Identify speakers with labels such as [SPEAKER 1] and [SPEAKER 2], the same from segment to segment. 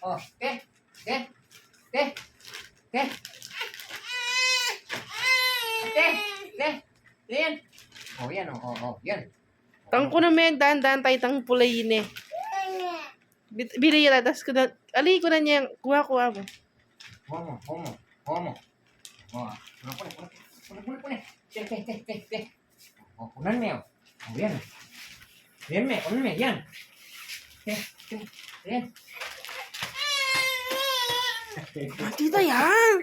[SPEAKER 1] Oh, te. Te. Te. Te. Te. Te. Yan. Oh, yan. Yan.
[SPEAKER 2] Tang ko na may dahan-dahan tayo tang pulayin eh. Bili yun, tapos ko na, ali ko na niya, kuha mo.
[SPEAKER 1] Homo. Oh, kunin. Te. Oh, kunan mo. Oh, yan. Kunan mo, yan. Te. Yan.
[SPEAKER 2] Maldita yan!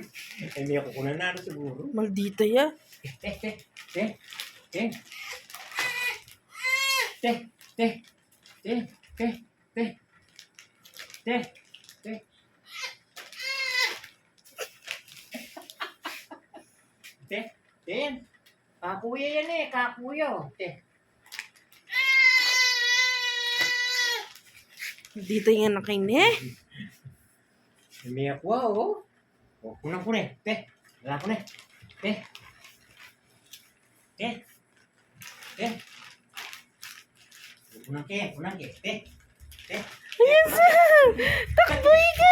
[SPEAKER 1] Hindi ako kunan na siguro.
[SPEAKER 2] Maldita yan.
[SPEAKER 1] Kakuya yan eh, kakuya.
[SPEAKER 2] Maldita yung anak kayo eh.
[SPEAKER 1] May aqua, oh. Oh, kunang kunin. Wala kunin. Kunang ke.
[SPEAKER 2] Ayan sir! Takboy ka!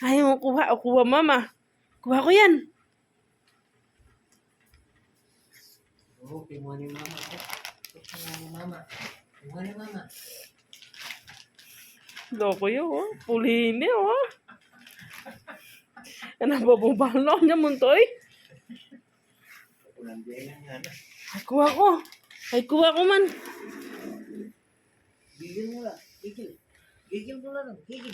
[SPEAKER 2] Ayaw mo kuha. O kuha mama. Kuha ko yan.
[SPEAKER 1] Oh, kinuha ni mama.
[SPEAKER 2] Loko yun, oh. Pulihin eh, oh. Ano ba bumalo niya muntoy? Ay, kuha ko. Kuha ko man.
[SPEAKER 1] Gigil mo lang. Gigil mo lang. Gigil.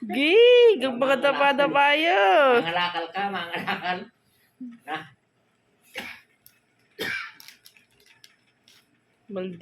[SPEAKER 2] Gig, ang mga tapa-tapayo.
[SPEAKER 1] Mangalakal ka.
[SPEAKER 2] Maldi.